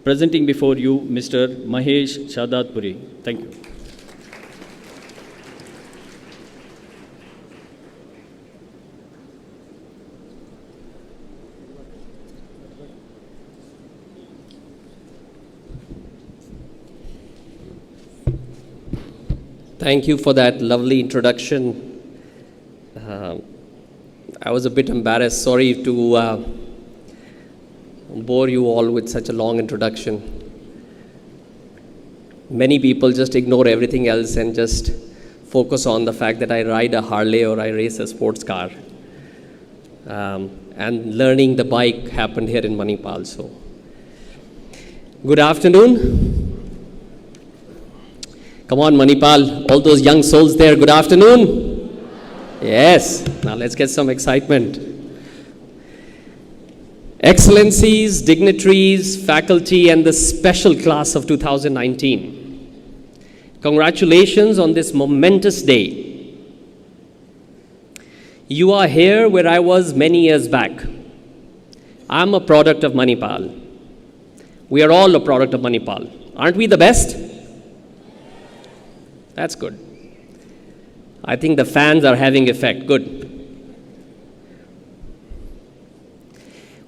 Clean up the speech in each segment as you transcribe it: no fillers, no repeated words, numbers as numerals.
Presenting before you, Mr. Mahesh Shahdadpuri. Thank you. Thank you for that lovely introduction. I was a bit embarrassed. Sorry to bore you all with such a long introduction. Many people just ignore everything else and just focus on the fact that I ride a Harley or I race a sports car. And learning the bike happened here in Manipal. So, good afternoon. Come on, Manipal, all those young souls there, good afternoon. Yes, now let's get some excitement. Excellencies, dignitaries, faculty, and the special class of 2019. Congratulations on this momentous day. You are here where I was many years back. I'm a product of Manipal. We are all a product of Manipal. Aren't we the best? That's good. I think the fans are having effect. Good.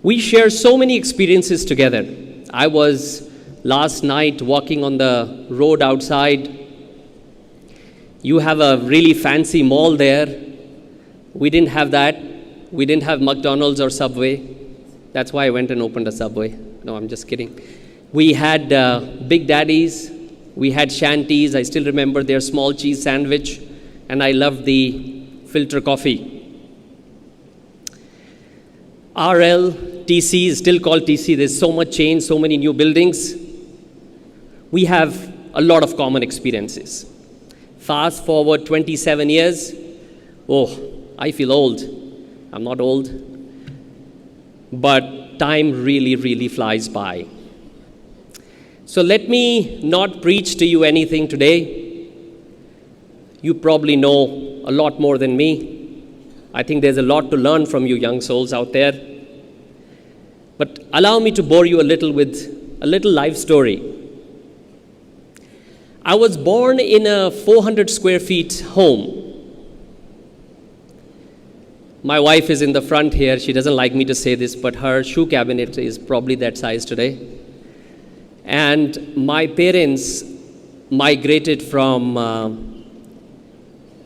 We share so many experiences together. I was last night walking on the road outside. You have a really fancy mall there. We didn't have that. We didn't have McDonald's or Subway. That's why I went and opened a Subway. No, I'm just kidding. We had Big Daddy's. We had Shanties. I still remember their small cheese sandwich, and I loved the filter coffee. RL, TC is still called TC. There's so much change, so many new buildings. We have a lot of common experiences. Fast forward 27 years. Oh, I feel old. I'm not old. But time really, really flies by. So let me not preach to you anything today. You probably know a lot more than me. I think there's a lot to learn from you young souls out there. But allow me to bore you a little with a little life story. I was born in a 400 square feet home. My wife is in the front here. She doesn't like me to say this, but her shoe cabinet is probably that size today. And my parents migrated from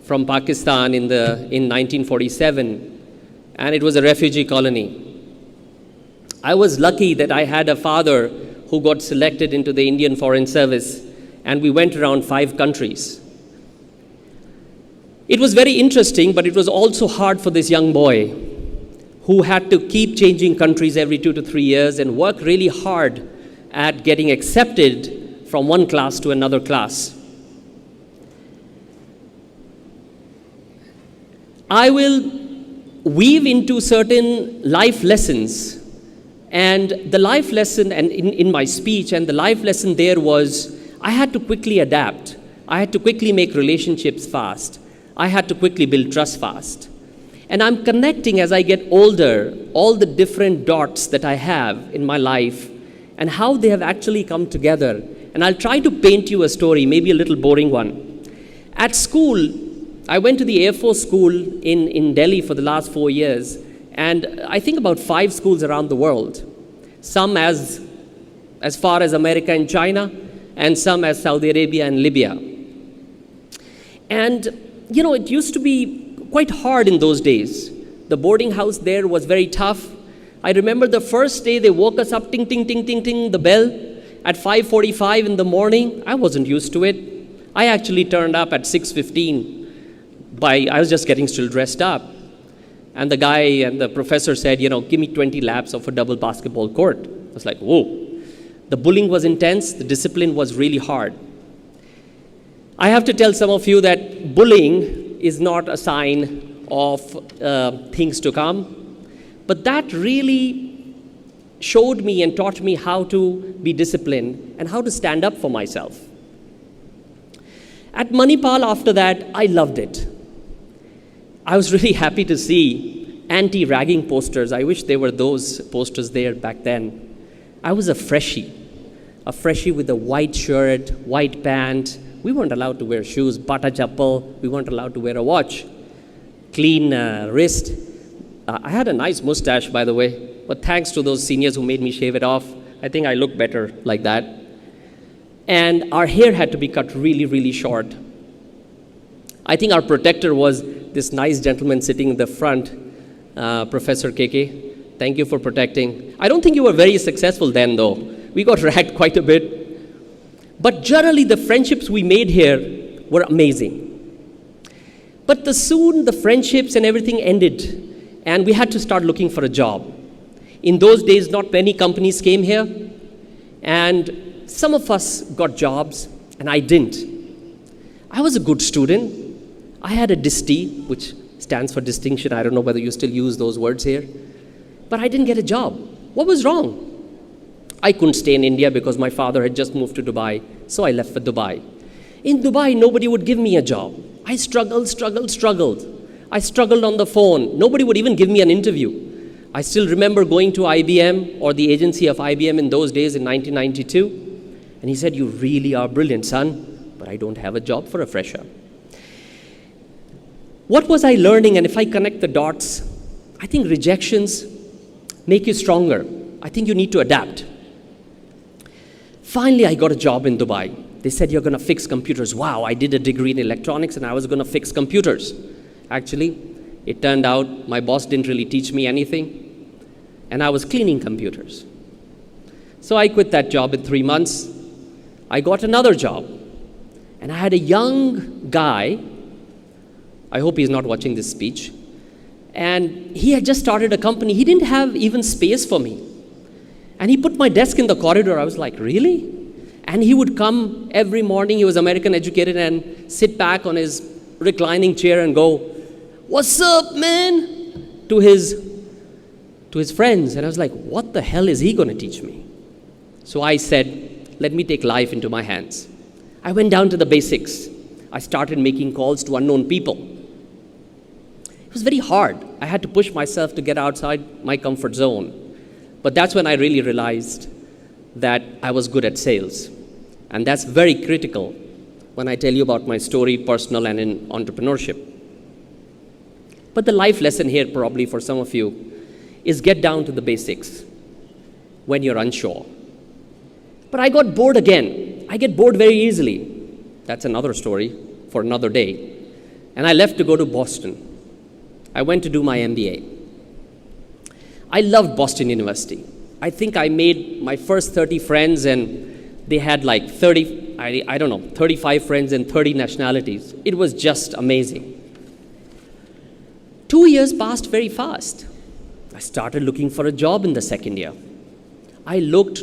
Pakistan in 1947, and it was a refugee colony. I was lucky that I had a father who got selected into the Indian Foreign Service, and we went around 5 countries. It was very interesting, but it was also hard for this young boy who had to keep changing countries every 2 to 3 years and work really hard at getting accepted from one class to another class. I will weave into certain life lessons, and the life lesson, and in my speech, and the life lesson there was, I had to quickly adapt. I had to quickly make relationships fast. I had to quickly build trust fast. And I'm connecting as I get older, all the different dots that I have in my life, and how they have actually come together. And I'll try to paint you a story, maybe a little boring one. At school, I went to the Air Force School in Delhi for the last 4 years, and I think about 5 schools around the world. Some as far as America and China, and some as Saudi Arabia and Libya. And, you know, it used to be quite hard in those days. The boarding house there was very tough. I remember the first day they woke us up, ting, ting, ting, ting, ting, the bell at 5:45 in the morning. I wasn't used to it. I actually turned up at 6:15. I was just getting still dressed up. And the guy and the professor said, you know, give me 20 laps of a double basketball court. I was like, whoa. The bullying was intense. The discipline was really hard. I have to tell some of you that bullying is not a sign of things to come. But that really showed me and taught me how to be disciplined and how to stand up for myself. At Manipal, after that, I loved it. I was really happy to see anti-ragging posters. I wish there were those posters there back then. I was a freshie. a freshie with a white shirt, white pant. We weren't allowed to wear shoes, bata chappal. We weren't allowed to wear a watch. Clean wrist. I had a nice mustache, by the way, but thanks to those seniors who made me shave it off, I think I look better like that. And our hair had to be cut really, really short. I think our protector was this nice gentleman sitting in the front, Professor KK. Thank you for protecting. I don't think you were very successful then, though. We got ragged quite a bit. But generally, the friendships we made here were amazing. But soon the friendships and everything ended, and we had to start looking for a job. In those days, not many companies came here, and some of us got jobs, and I didn't. I was a good student. I had a DIST, which stands for distinction. I don't know whether you still use those words here. But I didn't get a job. What was wrong? I couldn't stay in India because my father had just moved to Dubai, so I left for Dubai. In Dubai, nobody would give me a job. I struggled. I struggled on the phone. Nobody would even give me an interview. I still remember going to IBM, or the agency of IBM in those days in 1992, and he said, "You really are brilliant, son, but I don't have a job for a fresher." What was I learning? And if I connect the dots, I think rejections make you stronger. I think you need to adapt. Finally, I got a job in Dubai. They said, "You're going to fix computers." Wow, I did a degree in electronics and I was going to fix computers. Actually, it turned out my boss didn't really teach me anything, and I was cleaning computers. So I quit that job in 3 months. I got another job, and I had a young guy. I hope he's not watching this speech. And he had just started a company. He didn't have even space for me. And he put my desk in the corridor. I was like, really? And he would come every morning. He was American educated, and sit back on his reclining chair and go, "What's up, man?" to his friends. And I was like, what the hell is he going to teach me? So I said, let me take life into my hands. I went down to the basics. I started making calls to unknown people. It was very hard. I had to push myself to get outside my comfort zone. But that's when I really realized that I was good at sales. And that's very critical when I tell you about my story, personal and in entrepreneurship. But the life lesson here, probably for some of you, is get down to the basics when you're unsure. But I got bored again. I get bored very easily. That's another story for another day. And I left to go to Boston. I went to do my MBA. I loved Boston University. I think I made my first 30 friends, and they had like 35 friends in 30 nationalities. It was just amazing. 2 years passed very fast. I started looking for a job in the second year. I looked.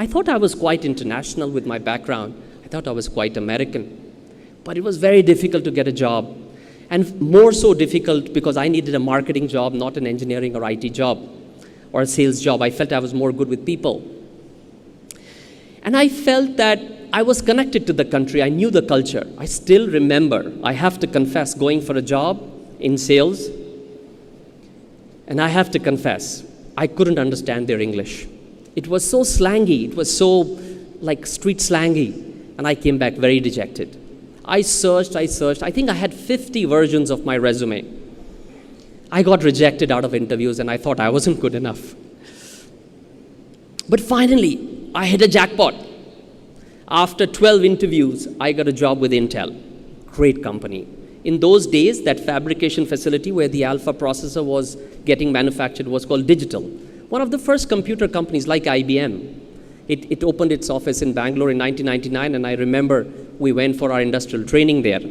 I thought I was quite international with my background. I thought I was quite American. But it was very difficult to get a job. And more so difficult because I needed a marketing job, not an engineering or IT job or a sales job. I felt I was more good with people. And I felt that I was connected to the country. I knew the culture. I still remember, I have to confess, going for a job in sales. And I have to confess, I couldn't understand their English. It was so slangy. It was so like street slangy. And I came back very dejected. I searched. I think I had 50 versions of my resume. I got rejected out of interviews, and I thought I wasn't good enough. But finally, I hit a jackpot. After 12 interviews, I got a job with Intel. Great company. In those days, that fabrication facility where the Alpha processor was getting manufactured was called Digital. One of the first computer companies like IBM. It opened its office in Bangalore in 1999, and I remember we went for our industrial training there.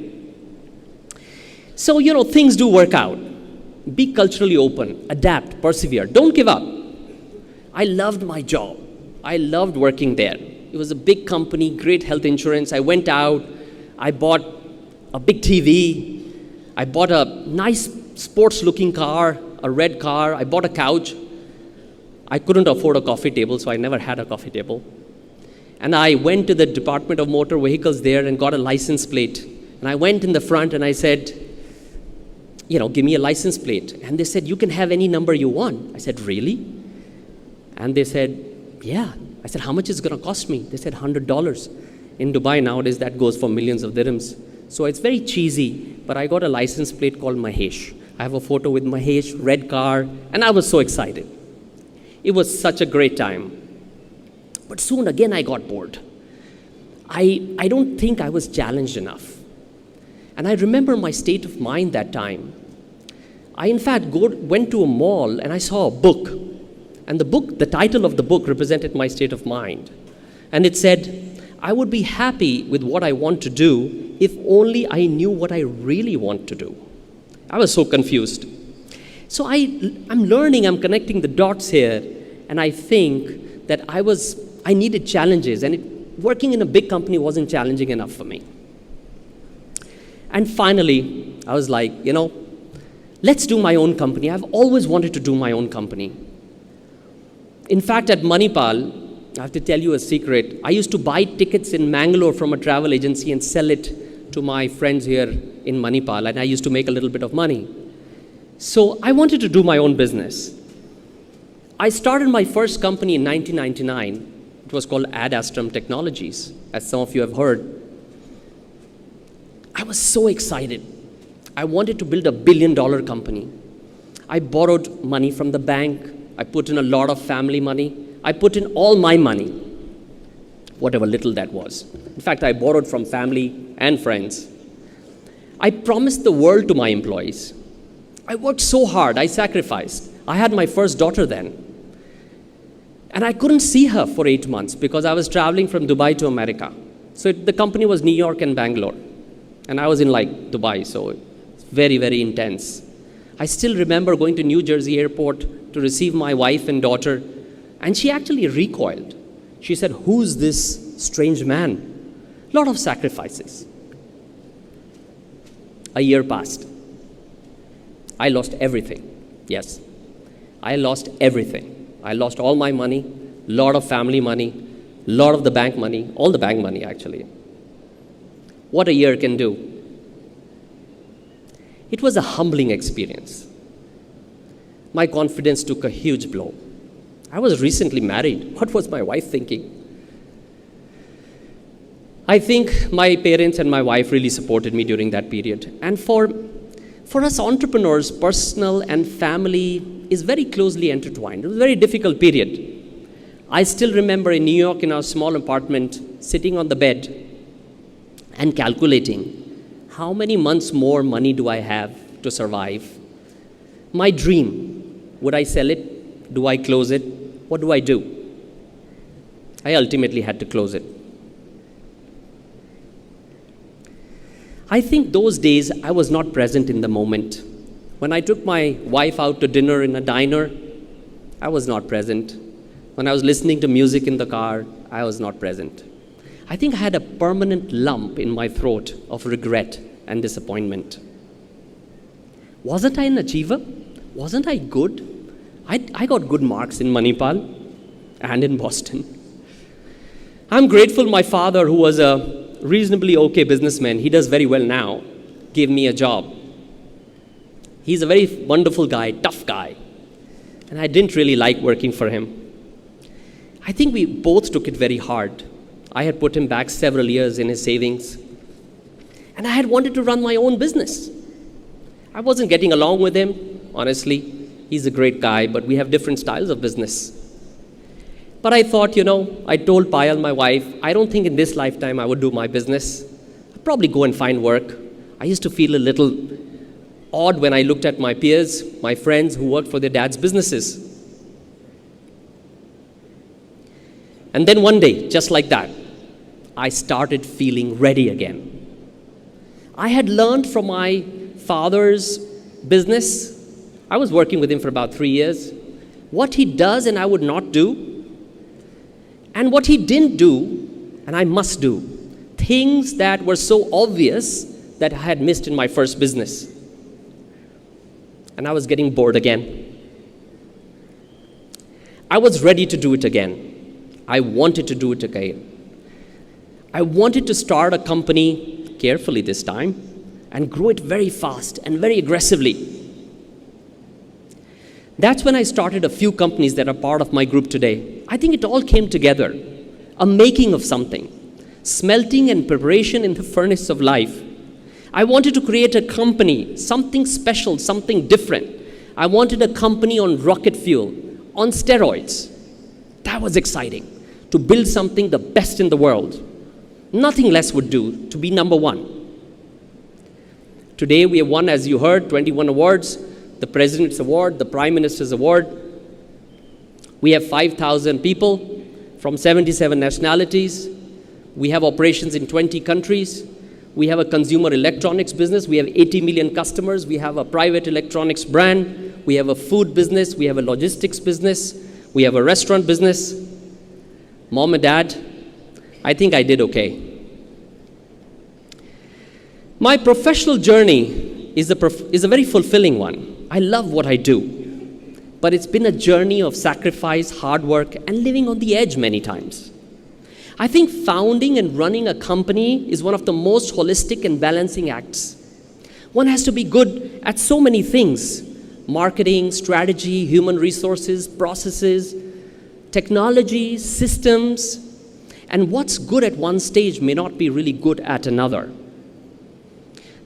So, things do work out. Be culturally open, adapt, persevere. Don't give up. I loved my job. I loved working there. It was a big company, great health insurance. I went out. I bought a big TV. I bought a nice sports-looking car, a red car. I bought a couch. I couldn't afford a coffee table, so I never had a coffee table. And I went to the Department of Motor Vehicles there and got a license plate. And I went in the front and I said, give me a license plate. And they said, you can have any number you want. I said, really? And they said, yeah. I said, how much is it going to cost me? They said, $100. In Dubai nowadays, that goes for millions of dirhams. So it's very cheesy, but I got a license plate called Mahesh. I have a photo with Mahesh, red car, and I was so excited. It was such a great time. But soon again, I got bored. I don't think I was challenged enough. And I remember my state of mind that time. I, in fact, went to a mall and I saw a book. And the title of the book represented my state of mind. And it said, I would be happy with what I want to do if only I knew what I really want to do. I was so confused. So I'm learning, I'm connecting the dots here, and I think that I needed challenges, and working in a big company wasn't challenging enough for me. And finally, I was like, let's do my own company. I've always wanted to do my own company. In fact, at Manipal, I have to tell you a secret. I used to buy tickets in Mangalore from a travel agency and sell it to my friends here in Manipal, and I used to make a little bit of money. So I wanted to do my own business. I started my first company in 1999. It was called Ad Astrum Technologies, as some of you have heard. I was so excited. I wanted to build a $1 billion company. I borrowed money from the bank. I put in a lot of family money. I put in all my money, whatever little that was. In fact, I borrowed from family and friends. I promised the world to my employees. I worked so hard, I sacrificed. I had my first daughter then. And I couldn't see her for 8 months because I was traveling from Dubai to America. So the company was New York and Bangalore. And I was in Dubai, so it's very, very intense. I still remember going to New Jersey airport to receive my wife and daughter, and she actually recoiled. She said, who's this strange man? A lot of sacrifices. A year passed. I lost everything. Yes, I lost everything. I lost all my money, a lot of family money, a lot of the bank money, all the bank money actually. What a year can do. It was a humbling experience. My confidence took a huge blow. I was recently married. What was my wife thinking? I think my parents and my wife really supported me during that period. And for us entrepreneurs, personal and family is very closely intertwined. It was a very difficult period. I still remember in New York in our small apartment, sitting on the bed and calculating how many months more money do I have to survive. My dream, would I sell it? Do I close it? What do I do? I ultimately had to close it. I think those days I was not present in the moment. When I took my wife out to dinner in a diner, I was not present. When I was listening to music in the car, I was not present. I think I had a permanent lump in my throat of regret and disappointment. Wasn't I an achiever? Wasn't I good? I got good marks in Manipal and in Boston. I'm grateful my father, who was a reasonably okay businessman, he does very well now, gave me a job. He's a very wonderful guy, tough guy, and I didn't really like working for him. I think we both took it very hard. I had put him back several years in his savings, and I had wanted to run my own business. I wasn't getting along with him, honestly. He's a great guy, but we have different styles of business. But I thought, I told Payal, my wife, I don't think in this lifetime I would do my business. I'd probably go and find work. I used to feel a little odd when I looked at my peers, my friends who worked for their dad's businesses. And then one day, just like that, I started feeling ready again. I had learned from my father's business. I was working with him for about 3 years. What he does and I would not do, and what he didn't do, and I must do. Things that were so obvious that I had missed in my first business. And I was getting bored again. I was ready to do it again. I wanted to do it again. I wanted to start a company, carefully this time, and grow it very fast and very aggressively. That's when I started a few companies that are part of my group today. I think it all came together. A making of something. Smelting and preparation in the furnace of life. I wanted to create a company, something special, something different. I wanted a company on rocket fuel, on steroids. That was exciting. To build something the best in the world. Nothing less would do, to be number one. Today we have won, as you heard, 21 awards. The President's Award, the Prime Minister's Award. We have 5,000 people from 77 nationalities. We have operations in 20 countries. We have a consumer electronics business. We have 80 million customers. We have a private electronics brand. We have a food business. We have a logistics business. We have a restaurant business. Mom and Dad, I think I did okay. My professional journey is a very fulfilling one. I love what I do, but it's been a journey of sacrifice, hard work, and living on the edge many times. I think founding and running a company is one of the most holistic and balancing acts. One has to be good at so many things: marketing, strategy, human resources, processes, technology, systems, and what's good at one stage may not be really good at another.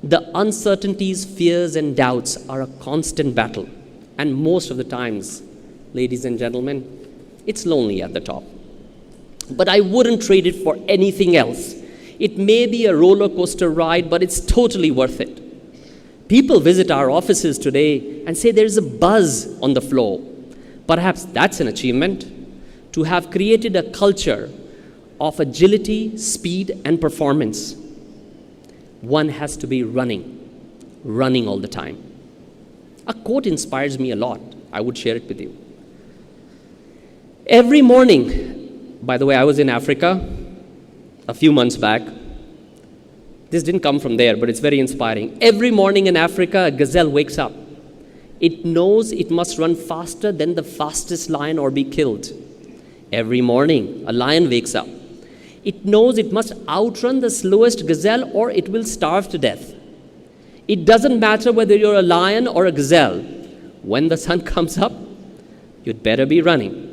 The uncertainties, fears, and doubts are a constant battle. And most of the times, ladies and gentlemen, it's lonely at the top. But I wouldn't trade it for anything else. It may be a roller coaster ride, but it's totally worth it. People visit our offices today and say there's a buzz on the floor. Perhaps that's an achievement. To have created a culture of agility, speed, and performance. One has to be running all the time. A quote inspires me a lot. I would share it with you. Every morning, by the way, I was in Africa a few months back. This didn't come from there, but it's very inspiring. Every morning in Africa, a gazelle wakes up. It knows it must run faster than the fastest lion or be killed. Every morning, a lion wakes up. It knows it must outrun the slowest gazelle or it will starve to death. It doesn't matter whether you're a lion or a gazelle. When the sun comes up, you'd better be running.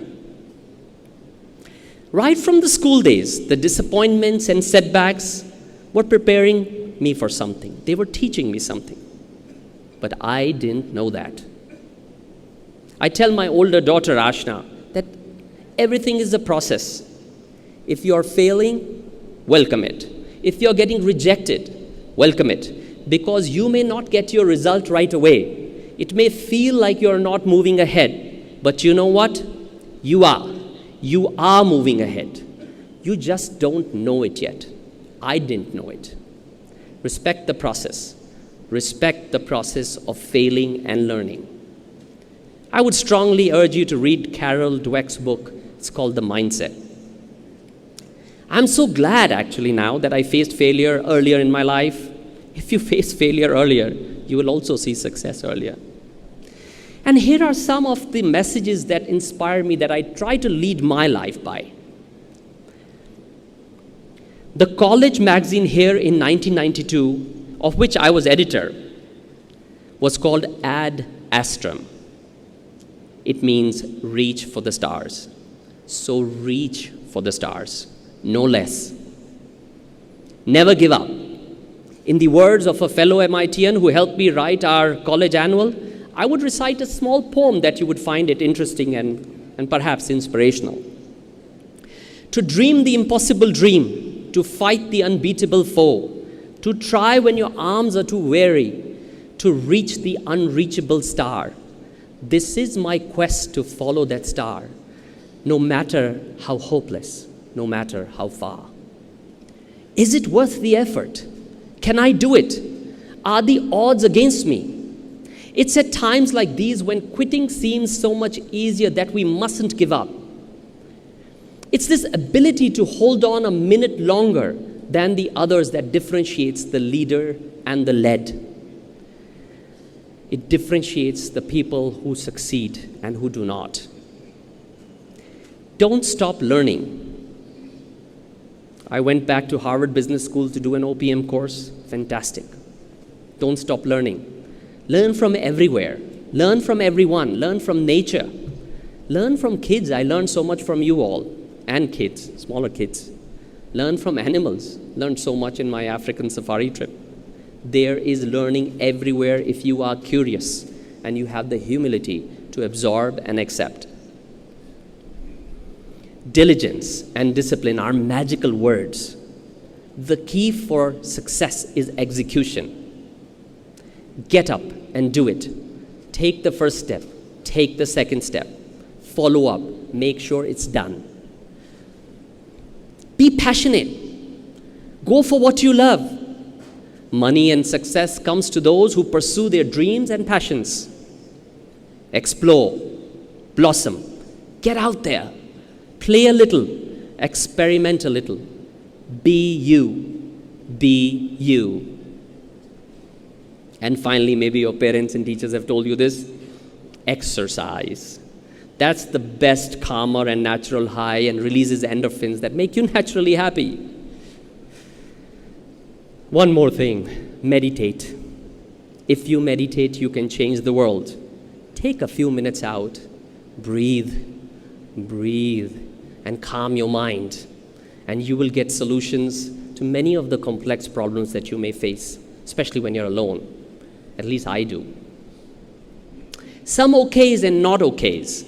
Right from the school days, the disappointments and setbacks were preparing me for something. They were teaching me something. But I didn't know that. I tell my older daughter, Ashna, that everything is a process. If you're failing, welcome it. If you're getting rejected, welcome it. Because you may not get your result right away. It may feel like you're not moving ahead. But you know what? You are. You are moving ahead. You just don't know it yet. I didn't know it. Respect the process. Respect the process of failing and learning. I would strongly urge you to read Carol Dweck's book. It's called The Mindset. I'm so glad actually now that I faced failure earlier in my life. If you face failure earlier, you will also see success earlier. And here are some of the messages that inspire me that I try to lead my life by. The college magazine here in 1992, of which I was editor, was called Ad Astrum. It means reach for the stars. So reach for the stars. No less. Never give up. In the words of a fellow MITian who helped me write our college annual, I would recite a small poem that you would find it interesting and perhaps inspirational. To dream the impossible dream, to fight the unbeatable foe, to try when your arms are too weary, to reach the unreachable star. This is my quest to follow that star, no matter how hopeless. No matter how far. Is it worth the effort? Can I do it? Are the odds against me? It's at times like these when quitting seems so much easier that we mustn't give up. It's this ability to hold on a minute longer than the others that differentiates the leader and the led. It differentiates the people who succeed and who do not. Don't stop learning. I went back to Harvard Business School to do an OPM course. Fantastic. Don't stop learning. Learn from everywhere. Learn from everyone. Learn from nature. Learn from kids. I learned so much from you all. And kids, smaller kids. Learn from animals. Learned so much in my African safari trip. There is learning everywhere if you are curious and you have the humility to absorb and accept. Diligence and discipline are magical words. The key for success is execution. Get up and do it. Take the first step. Take the second step. Follow up. Make sure it's done. Be passionate. Go for what you love. Money and success comes to those who pursue their dreams and passions. Explore. Blossom. Get out there. Play a little. Experiment a little. Be you. Be you. And finally, maybe your parents and teachers have told you this. Exercise. That's the best calmer and natural high and releases endorphins that make you naturally happy. One more thing. Meditate. If you meditate, you can change the world. Take a few minutes out. Breathe. Breathe. And calm your mind. And you will get solutions to many of the complex problems that you may face, especially when you're alone. At least I do. Some okays and not okays.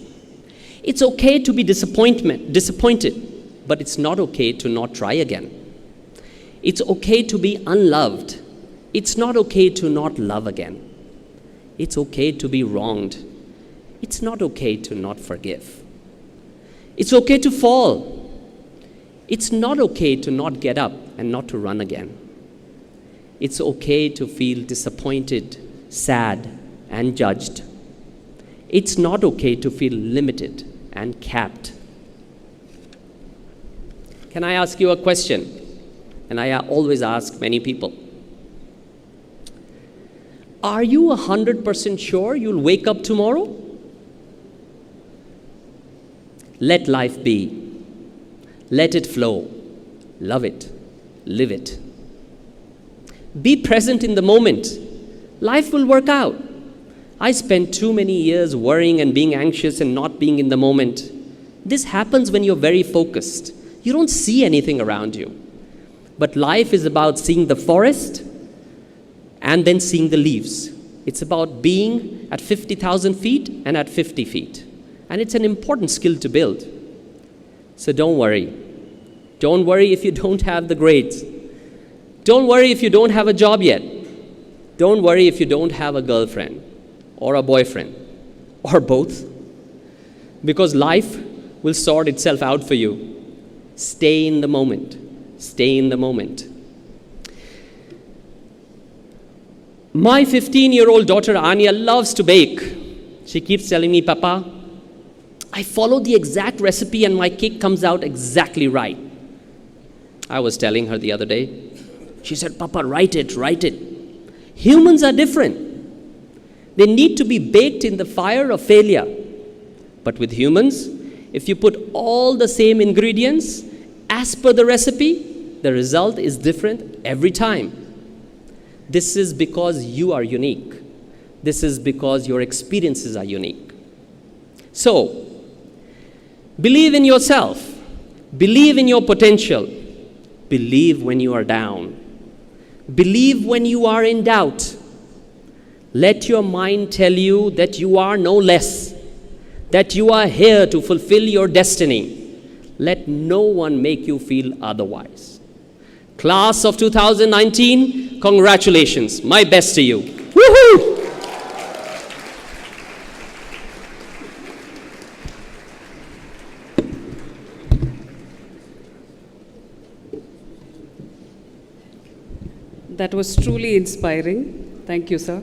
It's okay to be disappointed, but it's not okay to not try again. It's okay to be unloved. It's not okay to not love again. It's okay to be wronged. It's not okay to not forgive. It's okay to fall. It's not okay to not get up and not to run again. It's okay to feel disappointed, sad, and judged. It's not okay to feel limited and capped. Can I ask you a question? And I always ask many people. Are you 100% sure you'll wake up tomorrow? Let life be. Let it flow. Love it. Live it. Be present in the moment. Life will work out. I spent too many years worrying and being anxious and not being in the moment. This happens when you're very focused. You don't see anything around you. But life is about seeing the forest and then seeing the leaves. It's about being at 50,000 feet and at 50 feet. And it's an important skill to build. So don't worry. Don't worry if you don't have the grades. Don't worry if you don't have a job yet. Don't worry if you don't have a girlfriend or a boyfriend or both. Because life will sort itself out for you. Stay in the moment. Stay in the moment. My 15-year-old daughter Anya loves to bake. She keeps telling me, Papa, I follow the exact recipe and my cake comes out exactly right. I was telling her the other day. She said, Papa, write it. Humans are different. They need to be baked in the fire of failure. But with humans, if you put all the same ingredients as per the recipe, the result is different every time. This is because you are unique. This is because your experiences are unique. So, believe in yourself. Believe in your potential. Believe when you are down. Believe when you are in doubt. Let your mind tell you that you are no less, that you are here to fulfill your destiny. Let no one make you feel otherwise. Class of 2019, congratulations. My best to you. Woohoo! That was truly inspiring. Thank you, sir.